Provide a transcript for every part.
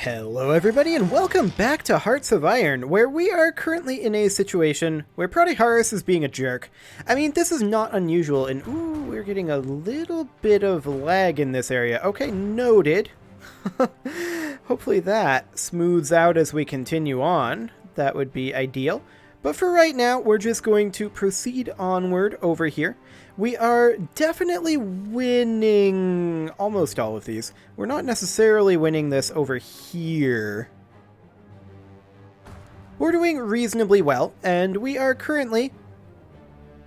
Hello everybody and welcome back to Hearts of Iron, where we are currently in a situation where Prodiharis is being a jerk. I mean, this is not unusual, and ooh, we're getting a little bit of lag in this area. Okay, noted. Hopefully that smooths out as we continue on. That would be ideal. But for right now, we're just going to proceed onward over here. We are definitely winning almost all of these. We're not necessarily winning this over here. We're doing reasonably well, and we are currently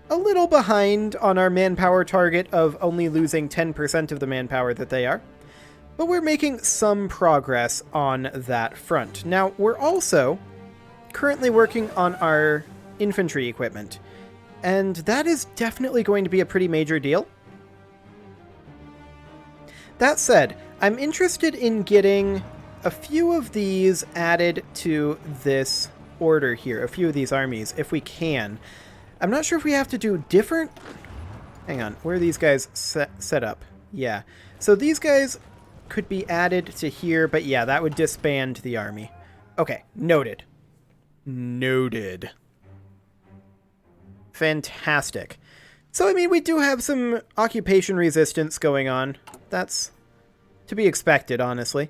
a little behind on our manpower target of only losing 10% of the manpower that they are. But we're making some progress on that front. Now, we're also currently working on our infantry equipment. And that is definitely going to be a pretty major deal. That said, I'm interested in getting a few of these added to this order here, a few of these armies, if we can. I'm not sure if we have to do different... Hang on, where are these guys set up? Yeah, so these guys could be added to here, but yeah, that would disband the army. Okay, noted. Noted. Fantastic. So, I mean, we do have some occupation resistance going on. That's to be expected, honestly.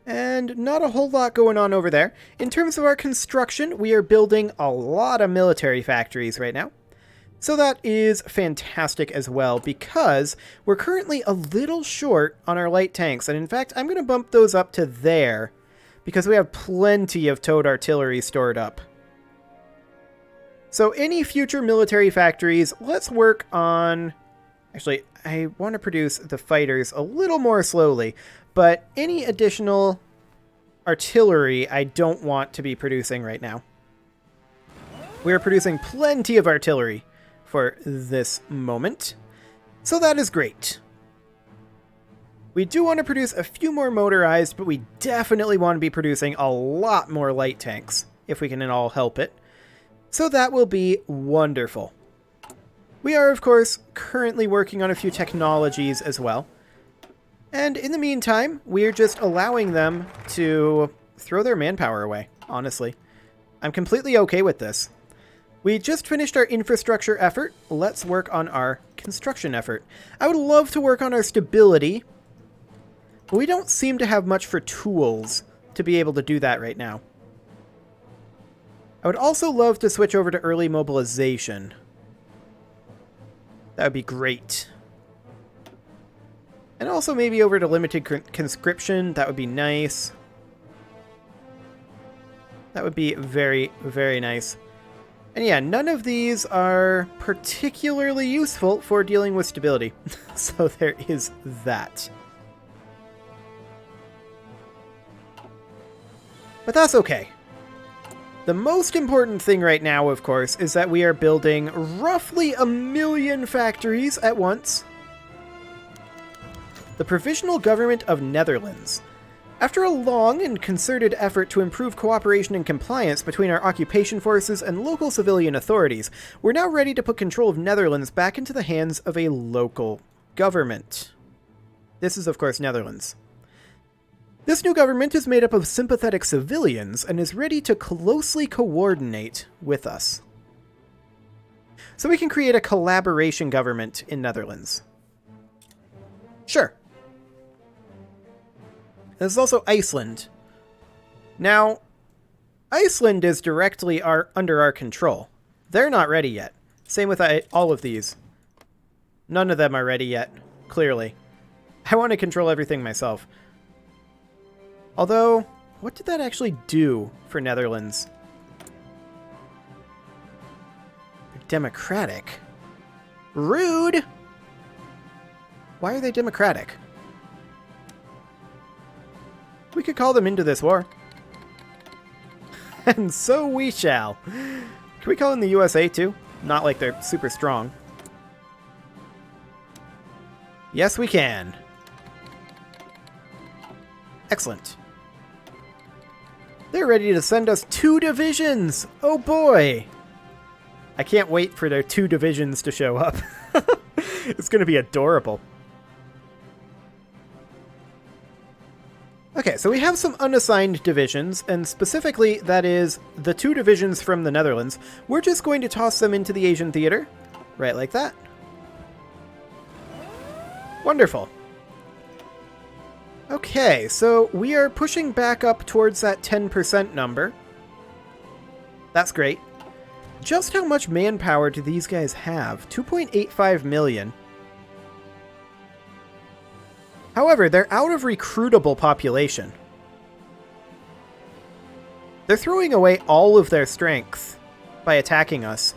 And not a whole lot going on over there. In terms of our construction, we are building a lot of military factories right now. So that is fantastic as well, because we're currently a little short on our light tanks. And in fact, I'm going to bump those up to there, because we have plenty of towed artillery stored up. So any future military factories, let's work on... Actually, I want to produce the fighters a little more slowly, but any additional artillery I don't want to be producing right now. We are producing plenty of artillery for this moment, so that is great. We do want to produce a few more motorized, but we definitely want to be producing a lot more light tanks, if we can at all help it. So that will be wonderful. We are, of course, currently working on a few technologies as well. And in the meantime, we are just allowing them to throw their manpower away, honestly. I'm completely okay with this. We just finished our infrastructure effort. Let's work on our construction effort. I would love to work on our stability, but we don't seem to have much for tools to be able to do that right now. I would also love to switch over to early mobilization. That would be great. And also maybe over to limited conscription. That would be nice. That would be very, very nice. And yeah, none of these are particularly useful for dealing with stability. So there is that. But that's okay. The most important thing right now, of course, is that we are building roughly 1 million factories at once. The Provisional Government of Netherlands. After a long and concerted effort to improve cooperation and compliance between our occupation forces and local civilian authorities, we're now ready to put control of Netherlands back into the hands of a local government. This is, of course, Netherlands. This new government is made up of sympathetic civilians and is ready to closely coordinate with us. So we can create a collaboration government in Netherlands. Sure. There's also Iceland. Now, Iceland is directly under our control. They're not ready yet. Same with all of these. None of them are ready yet, clearly. I want to control everything myself. Although, what did that actually do for Netherlands? They're democratic. Rude! Why are they democratic? We could call them into this war. And so we shall. Can we call in the USA too? Not like they're super strong. Yes, we can. Excellent. They're ready to send us 2 divisions! Oh boy! I can't wait for their 2 divisions to show up. It's going to be adorable. Okay, so we have some unassigned divisions, and specifically, that is the 2 divisions from the Netherlands. We're just going to toss them into the Asian theater, right like that. Wonderful. Okay, so we are pushing back up towards that 10% number. That's great. Just how much manpower do these guys have? 2.85 million. However, they're out of recruitable population. They're throwing away all of their strength by attacking us.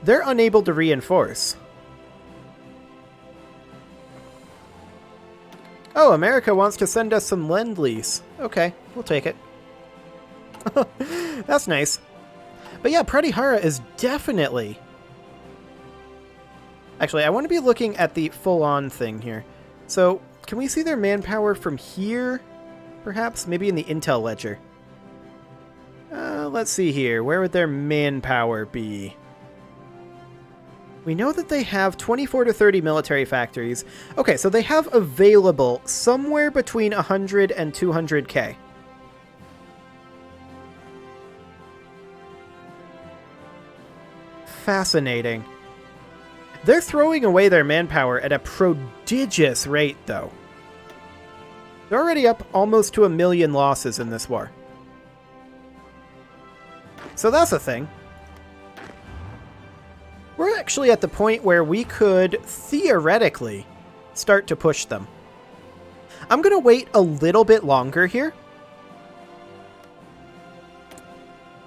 They're unable to reinforce. Oh, America wants to send us some Lend-Lease. Okay, we'll take it. That's nice. But yeah, Pratihara is definitely... Actually, I want to be looking at the full-on thing here. So, can we see their manpower from here? Perhaps? Maybe in the intel ledger. Let's see here. Where would their manpower be? We know that they have 24 to 30 military factories. Okay, so they have available somewhere between 100 and 200k. Fascinating. They're throwing away their manpower at a prodigious rate, though. They're already up almost to 1 million losses in this war. So that's a thing. We're actually at the point where we could, theoretically, start to push them. I'm going to wait a little bit longer here.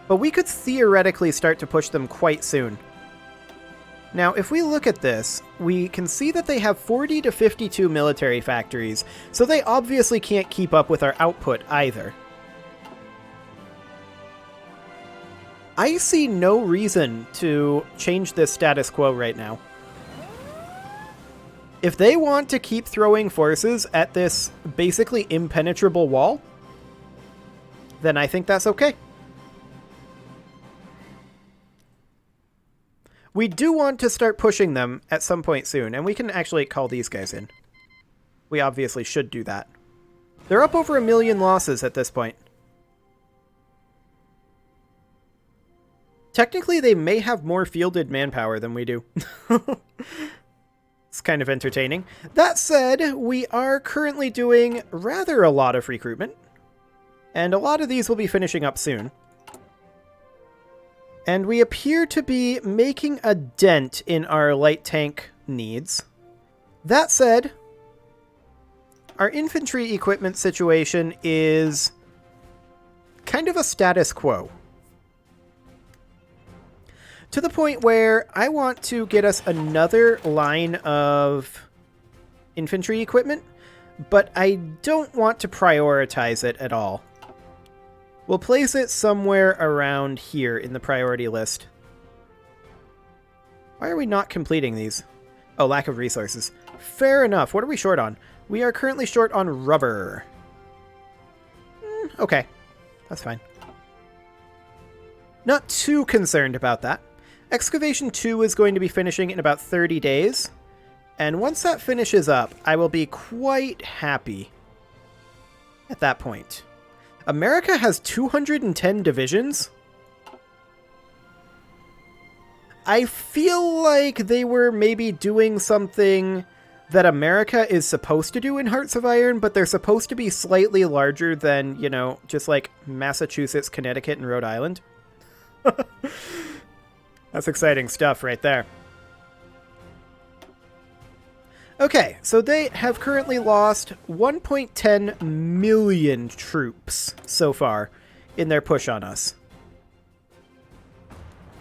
But we could theoretically start to push them quite soon. Now, if we look at this, we can see that they have 40 to 52 military factories, so they obviously can't keep up with our output either. I see no reason to change this status quo right now. If they want to keep throwing forces at this basically impenetrable wall, then I think that's okay. We do want to start pushing them at some point soon, and we can actually call these guys in. We obviously should do that. They're up over 1 million losses at this point. Technically, they may have more fielded manpower than we do. It's kind of entertaining. That said, we are currently doing rather a lot of recruitment, and a lot of these will be finishing up soon. And we appear to be making a dent in our light tank needs. That said, our infantry equipment situation is kind of a status quo. To the point where I want to get us another line of infantry equipment, but I don't want to prioritize it at all. We'll place it somewhere around here in the priority list. Why are we not completing these? Oh, lack of resources. Fair enough. What are we short on? We are currently short on rubber. Okay. That's fine. Not too concerned about that. Excavation 2 is going to be finishing in about 30 days. And once that finishes up, I will be quite happy at that point. America has 210 divisions? I feel like they were maybe doing something that America is supposed to do in Hearts of Iron, but they're supposed to be slightly larger than, you know, just like Massachusetts, Connecticut, and Rhode Island. That's exciting stuff right there. Okay, so they have currently lost 1.10 million troops so far in their push on us.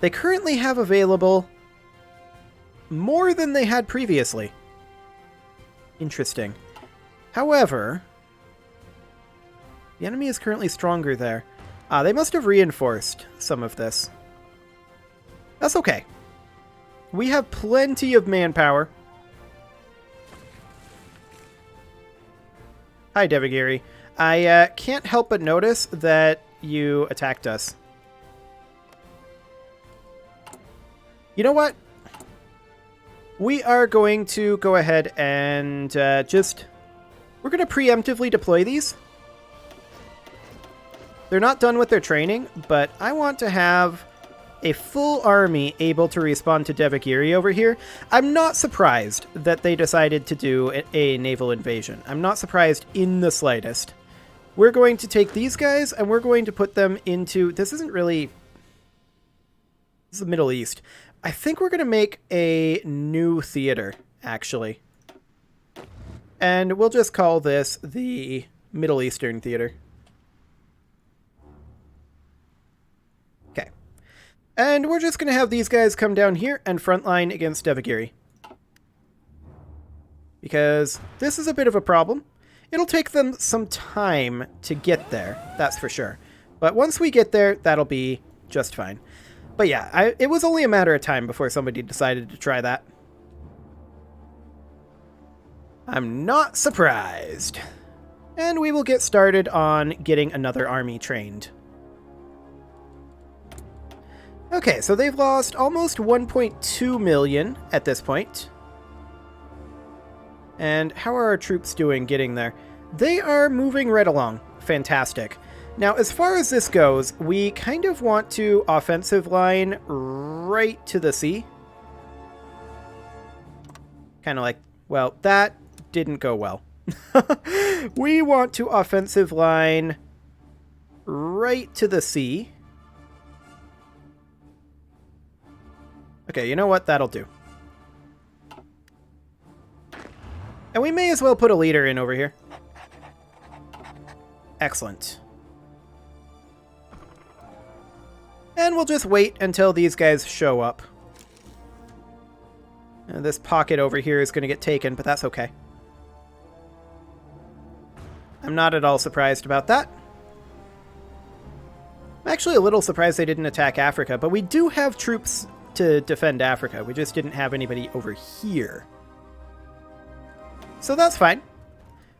They currently have available more than they had previously. Interesting. However, the enemy is currently stronger there. They must have reinforced some of this. That's okay. We have plenty of manpower. Hi, Devagiri. I can't help but notice that you attacked us. You know what? we are going to go ahead and we're going to preemptively deploy these. They're not done with their training, but I want to have a full army able to respond to Devagiri over here. I'm not surprised that they decided to do a naval invasion. I'm not surprised in the slightest. We're going to take these guys and we're going to put them into... This isn't really... This is the Middle East. I think we're going to make a new theater, actually. And we'll just call this the Middle Eastern Theater. Okay. And we're just going to have these guys come down here and frontline against Devagiri. Because this is a bit of a problem. It'll take them some time to get there, that's for sure. But once we get there, that'll be just fine. But yeah, it was only a matter of time before somebody decided to try that. I'm not surprised. And we will get started on getting another army trained. Okay, so they've lost almost 1.2 million at this point. And how are our troops doing getting there? They are moving right along. Fantastic. Now, as far as this goes, we kind of want to offensive line right to the sea. Kind of like, well, that didn't go well. We want to offensive line right to the sea. Okay, you know what? That'll do. And we may as well put a leader in over here. Excellent. And we'll just wait until these guys show up. And this pocket over here is going to get taken, but that's okay. I'm not at all surprised about that. I'm actually a little surprised they didn't attack Africa, but we do have troops to defend Africa. We just didn't have anybody over here. So that's fine.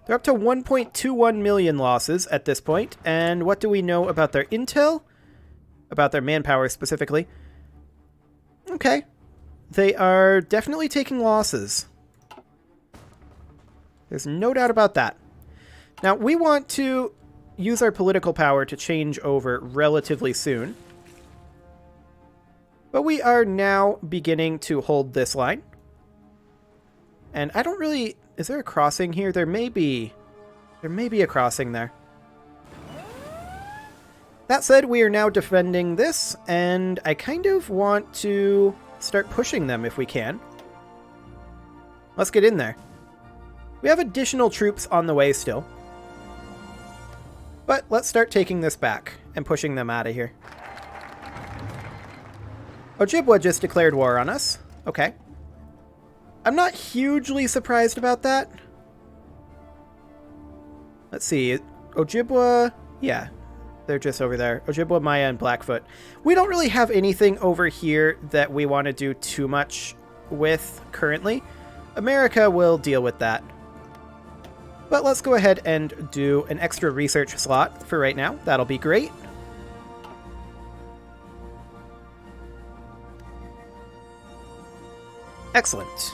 They're up to 1.21 million losses at this point. And what do we know about their intel? About their manpower specifically. Okay. They are definitely taking losses. There's no doubt about that. Now, we want to use our political power to change over relatively soon. But we are now beginning to hold this line. And I don't really... Is there a crossing here? There may be a crossing there. That said, we are now defending this, and I kind of want to start pushing them if we can. Let's get in there. We have additional troops on the way still. But let's start taking this back and pushing them out of here. Ojibwa just declared war on us. Okay. I'm not hugely surprised about that. Let's see. Ojibwa... Yeah, they're just over there. Ojibwa, Maya, and Blackfoot. We don't really have anything over here that we want to do too much with currently. America will deal with that. But let's go ahead and do an extra research slot for right now. That'll be great. Excellent.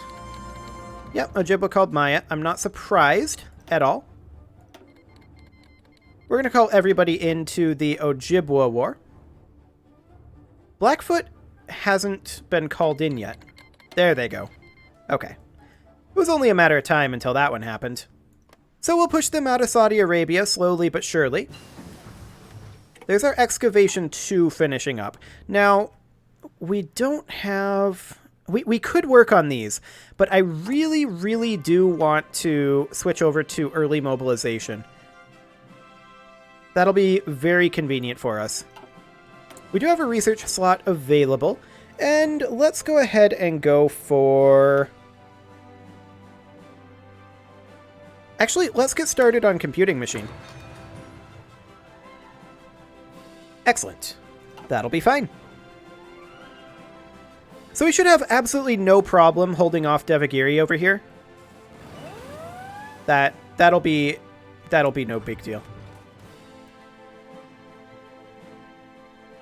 Yep, Ojibwa called Maya. I'm not surprised at all. We're going to call everybody into the Ojibwa War. Blackfoot hasn't been called in yet. There they go. Okay. It was only a matter of time until that one happened. So we'll push them out of Saudi Arabia slowly but surely. There's our Excavation 2 finishing up. Now, we don't have... We could work on these, but I really, really do want to switch over to early mobilization. That'll be very convenient for us. We do have a research slot available, and let's go ahead and go for... Actually, let's get started on computing machine. Excellent. That'll be fine. So we should have absolutely no problem holding off Devagiri over here. That'll be no big deal.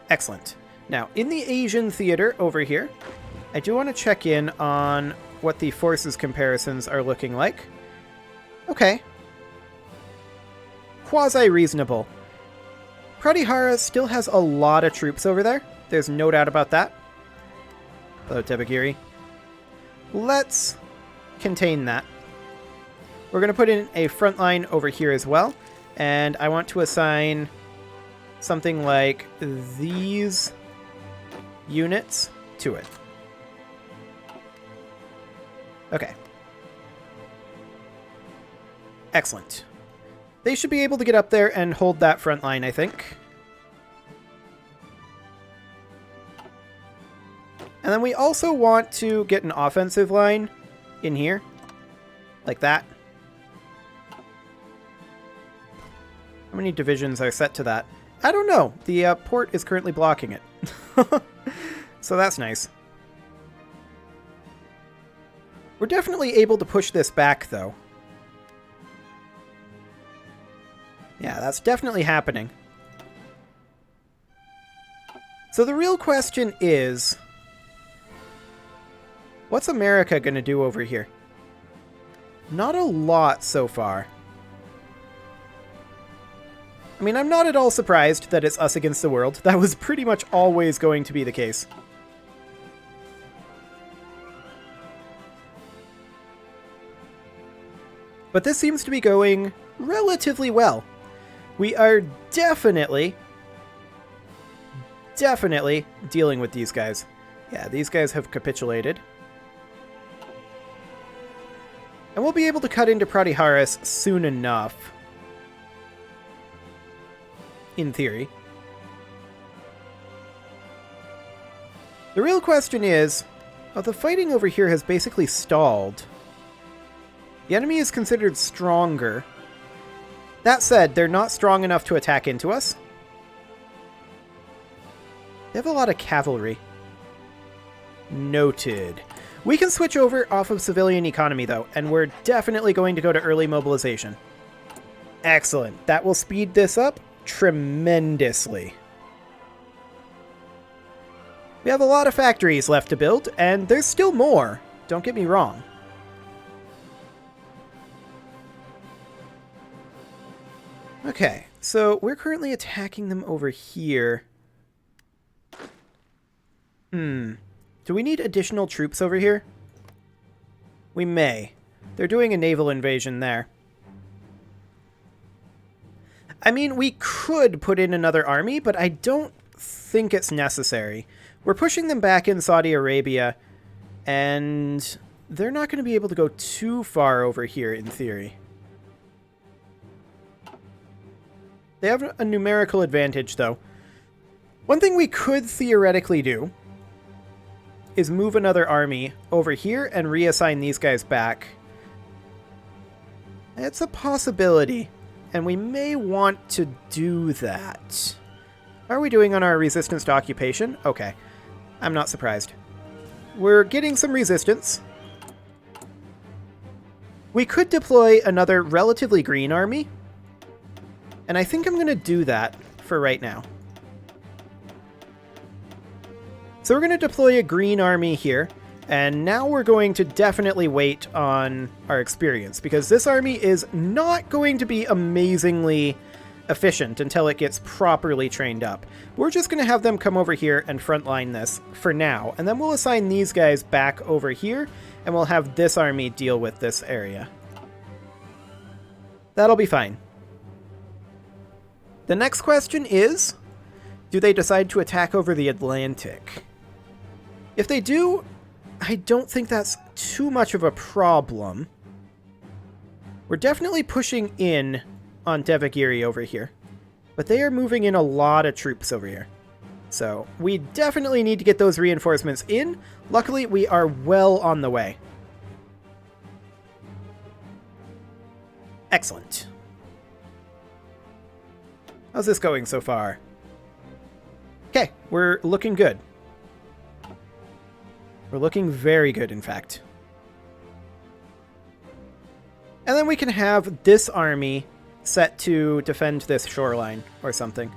Excellent. Now, in the Asian theater over here, I do want to check in on what the forces comparisons are looking like. Okay. Quasi-reasonable. Pratihara still has a lot of troops over there. There's no doubt about that. Hello, Tebagiri. Let's contain that. We're going to put in a front line over here as well. And I want to assign something like these units to it. Okay. Excellent. They should be able to get up there and hold that front line, I think. And then we also want to get an offensive line in here. Like that. How many divisions are set to that? I don't know. The port is currently blocking it. So that's nice. We're definitely able to push this back, though. Yeah, that's definitely happening. So the real question is, what's America going to do over here? Not a lot so far. I mean, I'm not at all surprised that it's us against the world. That was pretty much always going to be the case. But this seems to be going relatively well. We are definitely dealing with these guys. Yeah, these guys have capitulated. And we'll be able to cut into Pratiharis soon enough. In theory. The real question is, the fighting over here has basically stalled. The enemy is considered stronger. That said, they're not strong enough to attack into us. They have a lot of cavalry. Noted. We can switch over off of civilian economy, though, and we're definitely going to go to early mobilization. Excellent. That will speed this up tremendously. We have a lot of factories left to build, and there's still more. Don't get me wrong. Okay, so we're currently attacking them over here. Do we need additional troops over here? We may. They're doing a naval invasion there. I mean, we could put in another army, but I don't think it's necessary. We're pushing them back in Saudi Arabia, and they're not going to be able to go too far over here, in theory. They have a numerical advantage, though. One thing we could theoretically do is move another army over here and reassign these guys back. It's a possibility, and we may want to do that. How are we doing on our resistance to occupation? Okay, I'm not surprised. We're getting some resistance. We could deploy another relatively green army, and I think I'm going to do that for right now. So we're going to deploy a green army here, and now we're going to definitely wait on our experience, because this army is not going to be amazingly efficient until it gets properly trained up. We're just going to have them come over here and frontline this for now, and then we'll assign these guys back over here, and we'll have this army deal with this area. That'll be fine. The next question is, do they decide to attack over the Atlantic? If they do, I don't think that's too much of a problem. We're definitely pushing in on Devagiri over here, but they are moving in a lot of troops over here. So we definitely need to get those reinforcements in. Luckily, we are well on the way. Excellent. How's this going so far? Okay, we're looking good. We're looking very good, in fact. And then we can have this army set to defend this shoreline or something.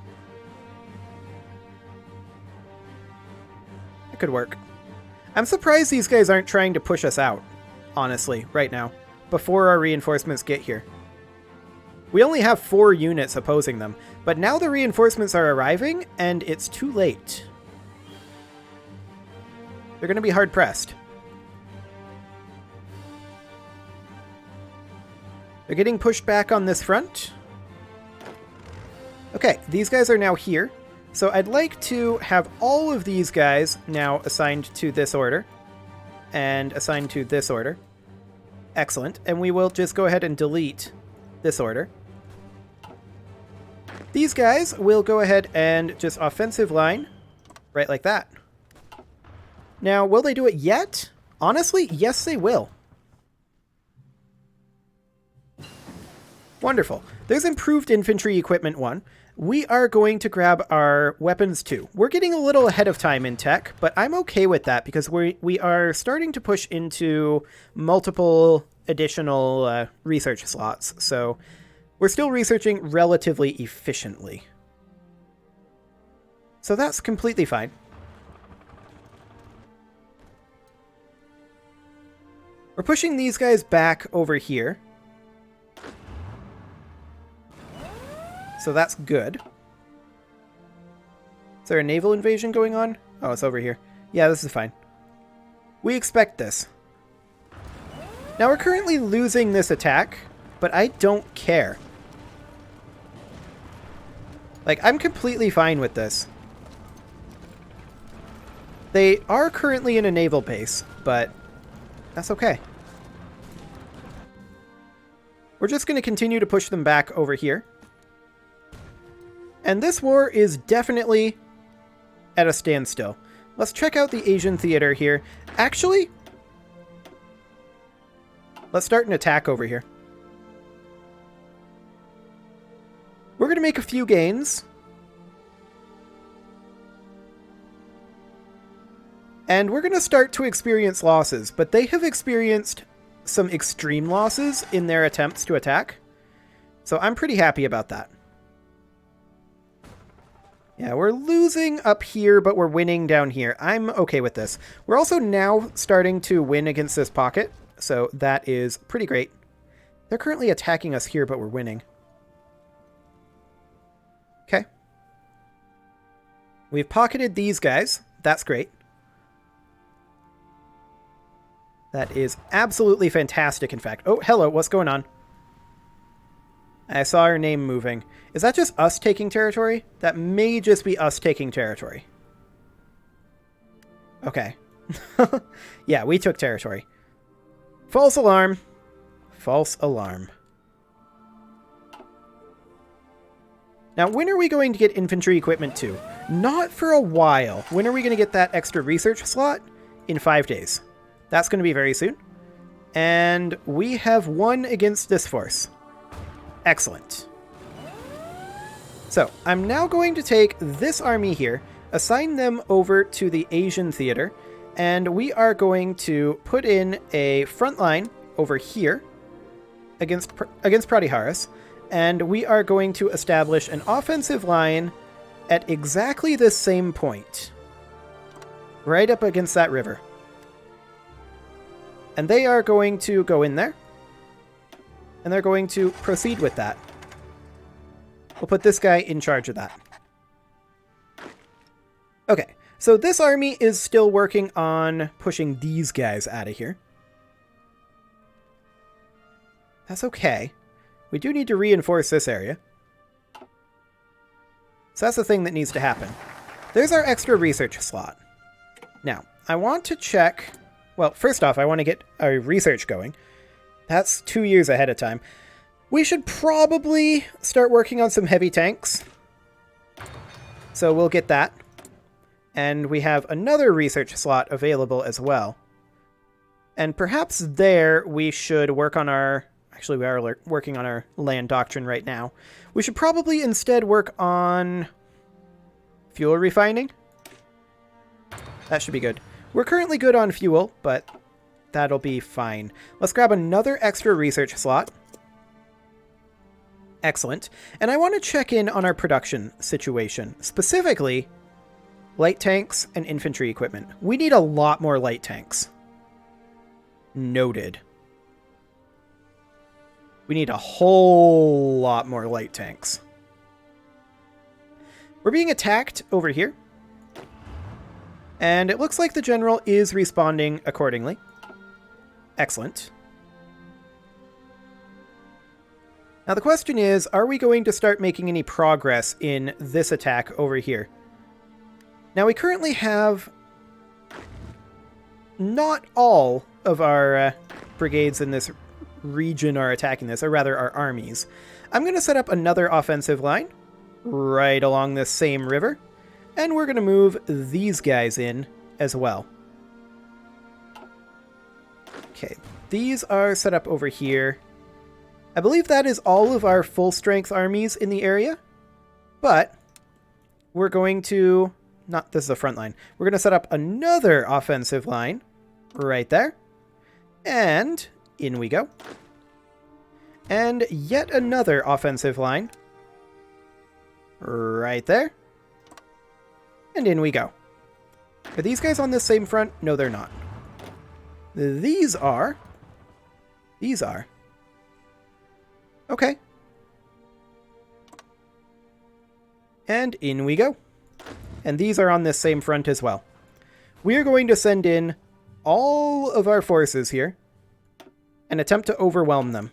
It could work. I'm surprised these guys aren't trying to push us out. honestly, right now, before our reinforcements get here. We only have 4 units opposing them, but now the reinforcements are arriving, and it's too late. They're going to be hard-pressed. They're getting pushed back on this front. Okay, these guys are now here. So I'd like to have all of these guys now assigned to this order. And assigned to this order. Excellent. And we will just go ahead and delete this order. These guys will go ahead and just offensive line. Right like that. Now, will they do it yet? Honestly, yes they will. Wonderful. There's improved infantry equipment 1. We are going to grab our weapons 2. We're getting a little ahead of time in tech, but I'm okay with that because we are starting to push into multiple additional research slots. So we're still researching relatively efficiently. So that's completely fine. We're pushing these guys back over here. So that's good. Is there a naval invasion going on? Oh, it's over here. Yeah, this is fine. We expect this. Now we're currently losing this attack, but I don't care. Like, I'm completely fine with this. They are currently in a naval base, but that's okay. We're just going to continue to push them back over here. And this war is definitely at a standstill. Let's check out the Asian theater here. Actually, let's start an attack over here. We're going to make a few gains. And we're going to start to experience losses, but they have experienced some extreme losses in their attempts to attack. So I'm pretty happy about that. Yeah, we're losing up here, but we're winning down here. I'm okay with this. We're also now starting to win against this pocket, so that is pretty great. They're currently attacking us here, but we're winning. Okay. We've pocketed these guys. That's great. That is absolutely fantastic, in fact. Oh, hello, what's going on? I saw her name moving. Is that just us taking territory? That may just be us taking territory. Okay. Yeah, we took territory. False alarm. False alarm. Now, when are we going to get infantry equipment 2? Not for a while. When are we going to get that extra research slot? In 5 days. That's going to be very soon. And we have won against this force. Excellent. So, I'm now going to take this army here, assign them over to the Asian theater, and we are going to put in a front line over here against Pratiharis, and we are going to establish an offensive line at exactly this same point, right up against that river. And they are going to go in there, and they're going to proceed with that. We'll put this guy in charge of that. Okay, so this army is still working on pushing these guys out of here. That's okay. We do need to reinforce this area. So that's the thing that needs to happen. There's our extra research slot. Now, I want to check... Well, first off, I want to get our research going. That's 2 years ahead of time. We should probably start working on some heavy tanks. So we'll get that. And we have another research slot available as well. And perhaps there we should work on our... Actually, we are working on our land doctrine right now. We should probably instead work on fuel refining. That should be good. We're currently good on fuel, but that'll be fine. Let's grab another extra research slot. Excellent. And I want to check in on our production situation, specifically light tanks and infantry equipment. We need a lot more light tanks. Noted. We need a whole lot more light tanks. We're being attacked over here. And it looks like the general is responding accordingly. Excellent. Now the question is, are we going to start making any progress in this attack over here? Now we currently have not all of our brigades in this region are attacking this, or rather our armies. I'm going to set up another offensive line right along this same river, and we're going to move these guys in as well. Okay, these are set up over here. I believe that is all of our full-strength armies in the area, but we're going to... this is the front line. We're going to set up another offensive line right there, and in we go. And yet another offensive line right there, and in we go. Are these guys on the same front? No, they're not. These are. Okay. And in we go. And these are on this same front as well. We are going to send in all of our forces here and attempt to overwhelm them.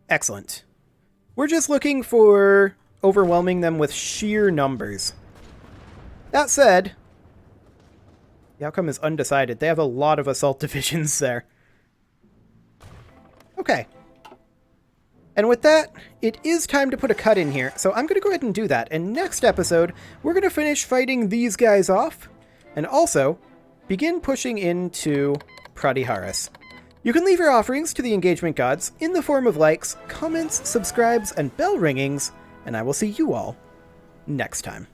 Excellent. We're just looking for overwhelming them with sheer numbers. That said, the outcome is undecided. They have a lot of assault divisions there. Okay. And with that, it is time to put a cut in here, so I'm going to go ahead and do that. And next episode, we're going to finish fighting these guys off, and also begin pushing into Pratiharis. You can leave your offerings to the engagement gods in the form of likes, comments, subscribes, and bell ringings, and I will see you all next time.